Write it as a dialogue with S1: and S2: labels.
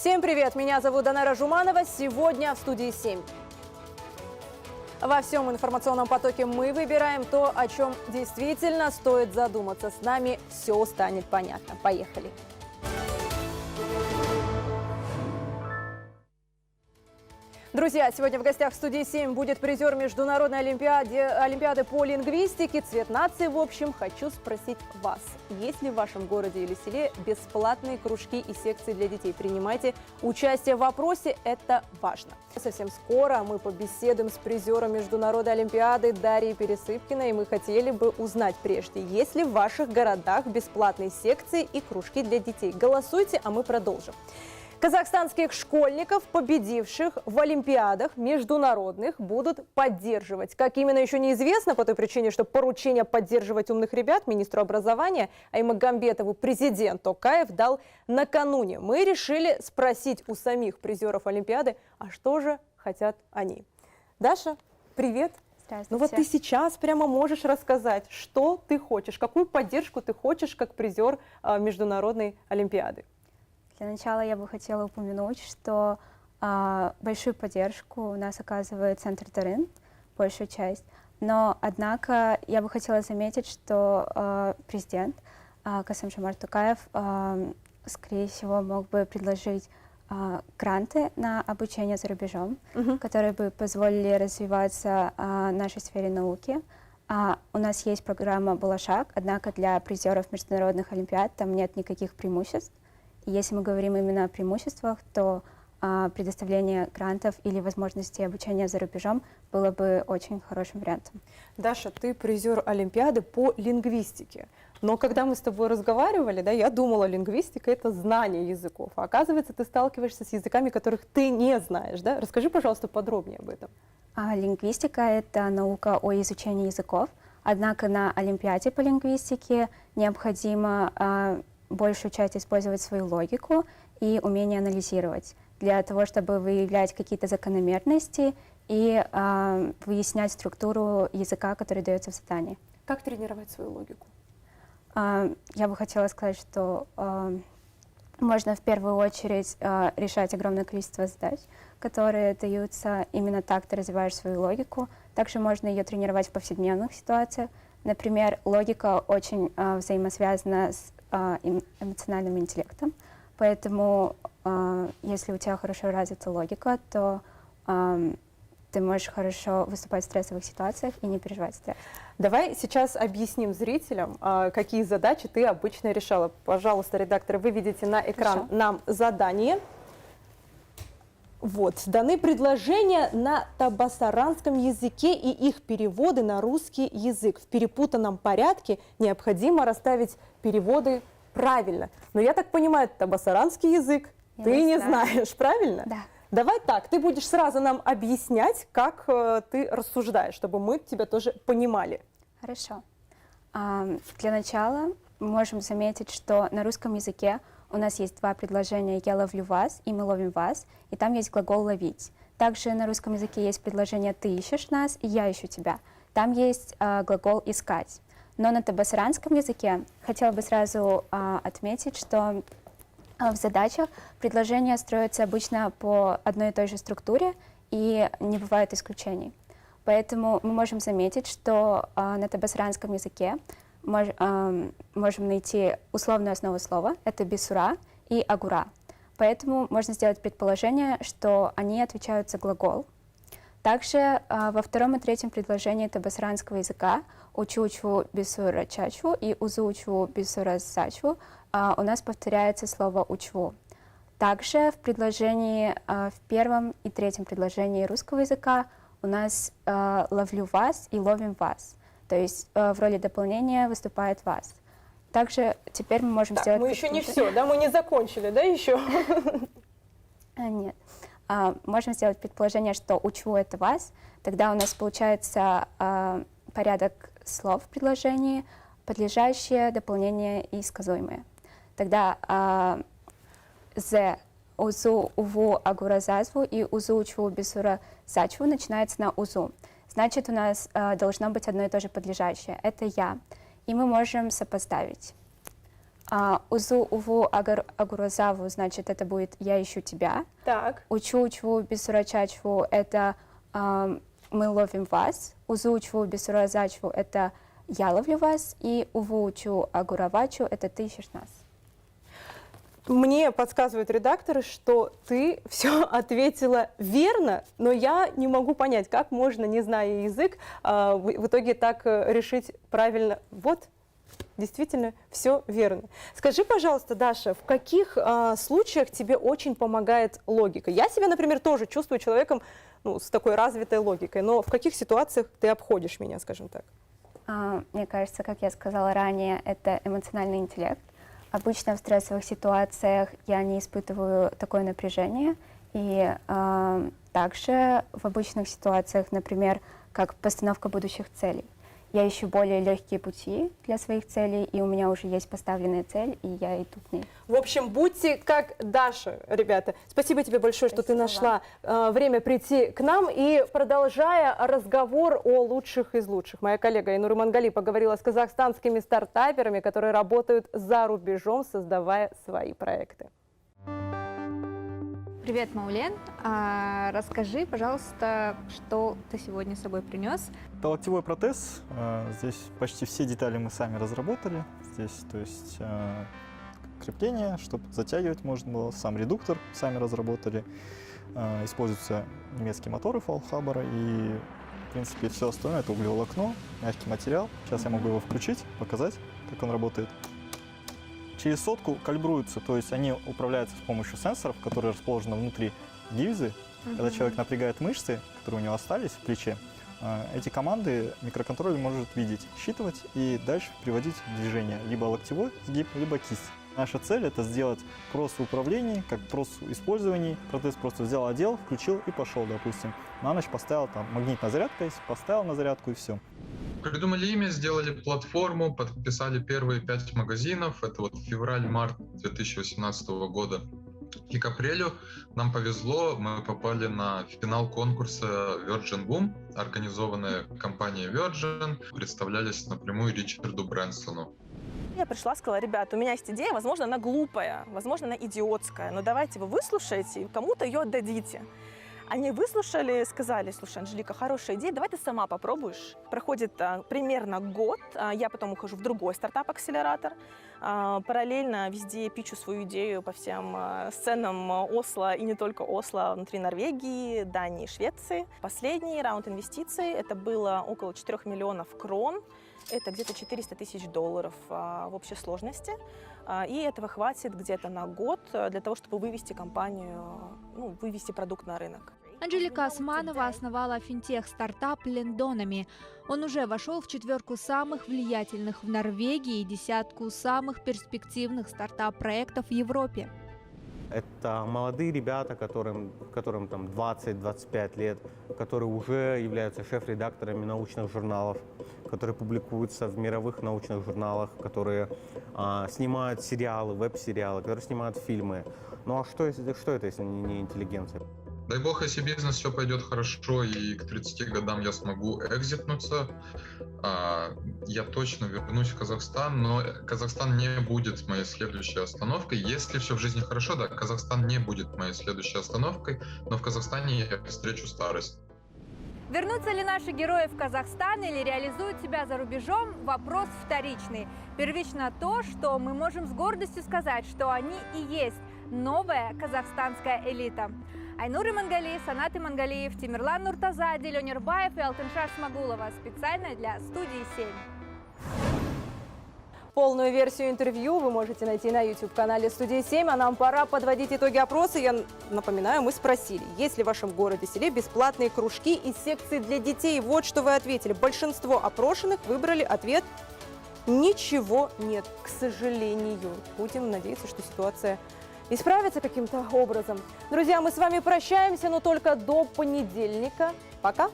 S1: Всем привет! Меня зовут Данара Жуманова. Сегодня в студии 7. Во всем информационном потоке мы выбираем то, о чем действительно стоит задуматься. С нами все станет понятно. Поехали! Друзья, сегодня в гостях в студии 7 будет призер Международной Олимпиады по лингвистике «Цвет нации». В общем, хочу спросить вас, есть ли в вашем городе или селе бесплатные кружки и секции для детей? Принимайте участие в вопросе, это важно. Совсем скоро мы побеседуем с призером Международной Олимпиады Дарьей Пересыпкиной, и мы хотели бы узнать прежде, есть ли в ваших городах бесплатные секции и кружки для детей. Голосуйте, а мы продолжим. Казахстанских школьников, победивших в олимпиадах международных, будут поддерживать. Как именно, еще неизвестно, по той причине, что поручение поддерживать умных ребят министру образования Аймагамбетову президент Токаев дал накануне. Мы решили спросить у самих призеров олимпиады, а что же хотят они. Даша, привет.
S2: Здравствуйте.
S1: Ну вот ты сейчас прямо можешь рассказать, что ты хочешь, какую поддержку ты хочешь как призер международной олимпиады.
S2: Для начала я бы хотела упомянуть, что большую поддержку у нас оказывает Центр Тарын, большую часть. Но, однако, я бы хотела заметить, что президент Касым-Жомарт Токаев, скорее всего, мог бы предложить гранты на обучение за рубежом, которые бы позволили развиваться нашей сфере науки. У нас есть программа «Булашак», однако для призеров международных олимпиад там нет никаких преимуществ. И если мы говорим именно о преимуществах, то предоставление грантов или возможности обучения за рубежом было бы очень хорошим вариантом.
S1: Даша, ты призер Олимпиады по лингвистике. Но когда мы с тобой разговаривали, да, я думала, лингвистика — это знание языков. А оказывается, ты сталкиваешься с языками, которых ты не знаешь. Да? Расскажи, пожалуйста, подробнее об этом.
S2: Лингвистика — это наука о изучении языков. Однако на Олимпиаде по лингвистике необходимо большую часть использовать свою логику и умение анализировать для того, чтобы выявлять какие-то закономерности и выяснять структуру языка, который дается в задании.
S1: Как тренировать свою логику?
S2: Я бы хотела сказать, что можно в первую очередь решать огромное количество задач, которые даются. Именно так ты развиваешь свою логику. Также можно ее тренировать в повседневных ситуациях. Например, логика очень взаимосвязана с эмоциональным интеллектом, поэтому если у тебя хорошо развита логика, то ты можешь хорошо выступать в стрессовых ситуациях и не переживать стресс.
S1: Давай сейчас объясним зрителям, какие задачи ты обычно решала. Пожалуйста, редакторы, вы видите на экран нам задание. Вот, даны предложения на табасаранском языке и их переводы на русский язык. В перепутанном порядке необходимо расставить переводы правильно. Но я так понимаю, табасаранский язык ты не знаешь, правильно?
S2: Да.
S1: Давай так, ты будешь сразу нам объяснять, как ты рассуждаешь, чтобы мы тебя тоже понимали.
S2: Хорошо. Для начала мы можем заметить, что на русском языке у нас есть два предложения «я ловлю вас» и «мы ловим вас», и там есть глагол «ловить». Также на русском языке есть предложение «ты ищешь нас» и «я ищу тебя». Там есть глагол «искать». Но на табасаранском языке хотела бы сразу отметить, что в задачах предложения строятся обычно по одной и той же структуре, и не бывает исключений. Поэтому мы можем заметить, что на табасаранском языке можем найти условную основу слова, это бисура и агура. Поэтому можно сделать предположение, что они отвечают за глагол. Также во втором и третьем предложении табасаранского языка учу-учу бисура чачу и узу-учу бисура сачу у нас повторяется слово учу. Также в предложении, в первом и третьем предложении русского языка у нас ловлю вас и ловим вас. То есть в роли дополнения выступает вас. Также теперь мы можем сделать...
S1: Мы еще не все, да? Мы не закончили, да, еще?
S2: Нет. Можем сделать предположение, что учу это вас. Тогда у нас получается порядок слов в предложении, подлежащее, дополнение и сказуемое. Тогда зе, узу, уву, агура, зазву и узу, учу, бисура, сачу начинается на узу. Значит, у нас должно быть одно и то же подлежащее. Это я. И мы можем сопоставить. Узу, уву, агурозаву, значит, это будет «я ищу тебя».
S1: Так.
S2: Учу-учву, бисурачачву — это «мы ловим вас». Узу-учву, бисуразачву — это «я ловлю вас». И уву-учу, агуравачу — это «ты ищешь нас».
S1: Мне подсказывают редакторы, что ты все ответила верно, но я не могу понять, как можно, не зная язык, в итоге так решить правильно. Вот, действительно, все верно. Скажи, пожалуйста, Даша, в каких случаях тебе очень помогает логика? Я себя, например, тоже чувствую человеком с такой развитой логикой, но в каких ситуациях ты обходишь меня, скажем так?
S2: Мне кажется, как я сказала ранее, это эмоциональный интеллект. Обычно в стрессовых ситуациях я не испытываю такое напряжение. И также в обычных ситуациях, например, как постановка будущих целей, я ищу более легкие пути для своих целей, и у меня уже есть поставленная цель, и я иду к ней.
S1: В общем, будьте как Даша, ребята. Спасибо тебе большое, что ты нашла время прийти к нам. И продолжая разговор о лучших из лучших, моя коллега Айнур Имангали поговорила с казахстанскими стартаперами, которые работают за рубежом, создавая свои проекты.
S3: Привет, Маулен. Расскажи, пожалуйста, что ты сегодня с собой принес?
S4: Это локтевой протез. Здесь почти все детали мы сами разработали. Здесь, то есть, крепление, чтобы затягивать можно было. Сам редуктор сами разработали. Используются немецкие моторы Фалхабера. И, в принципе, все остальное — это углеволокно, мягкий материал. Сейчас я могу его включить, показать, как он работает. Через сотку калибруются, то есть они управляются с помощью сенсоров, которые расположены внутри гильзы. Когда человек напрягает мышцы, которые у него остались в плече, эти команды микроконтроллер может видеть, считывать и дальше приводить в движение либо локтевой сгиб, либо кисть. Наша цель — это сделать кросс в управлении, как кросс в использовании. Протез просто взял, одел, включил и пошел, допустим. На ночь поставил, там магнитная зарядка есть, поставил на зарядку и все.
S5: Придумали имя, сделали платформу, подписали первые 5 магазинов. Это вот февраль-март 2018 года. И к апрелю нам повезло, мы попали на финал конкурса Virgin Boom, организованная компанией Virgin. Представлялись напрямую Ричарду Брэнсону.
S6: Я пришла, сказала: ребята, у меня есть идея, возможно, она глупая, возможно, она идиотская, но давайте вы выслушаете и кому-то ее отдадите. Они выслушали, сказали: слушай, Анжелика, хорошая идея, давай ты сама попробуешь. Проходит примерно год, я потом ухожу в другой стартап-акселератор, параллельно везде пичу свою идею по всем сценам Осло и не только Осло, внутри Норвегии, Дании, Швеции. Последний раунд инвестиций, это было около 4 миллионов крон, это где-то 400 тысяч долларов в общей сложности. И этого хватит где-то на год для того, чтобы вывести компанию, вывести продукт на рынок.
S3: Анжелика Османова основала финтех-стартап Лендонами. Он уже вошел в 4 самых влиятельных в Норвегии и 10 самых перспективных стартап-проектов в Европе.
S7: Это молодые ребята, которым там 20-25 лет, которые уже являются шеф-редакторами научных журналов, которые публикуются в мировых научных журналах, которые снимают сериалы, веб-сериалы, которые снимают фильмы. Ну а что это, если не интеллигенция?
S5: Дай бог, если бизнес все пойдет хорошо и к 30 годам я смогу экзитнуться, я точно вернусь в Казахстан, но Казахстан не будет моей следующей остановкой. Если все в жизни хорошо, да, Казахстан не будет моей следующей остановкой, но в Казахстане я встречу старость.
S8: Вернутся ли наши герои в Казахстан или реализуют себя за рубежом – вопрос вторичный. Первично то, что мы можем с гордостью сказать, что они и есть новая казахстанская элита. Айнур Имангали, Санат Имангалиев, Тимирлан Нуртазади, Леня Рбаев и Алтыншар Смагулова. Специально для студии 7.
S1: Полную версию интервью вы можете найти на YouTube-канале «Студия 7». А нам пора подводить итоги опроса. Я напоминаю, мы спросили, есть ли в вашем городе-селе бесплатные кружки и секции для детей. Вот что вы ответили. Большинство опрошенных выбрали ответ «ничего нет», к сожалению. Будем надеяться, что ситуация исправится каким-то образом. Друзья, мы с вами прощаемся, но только до понедельника. Пока!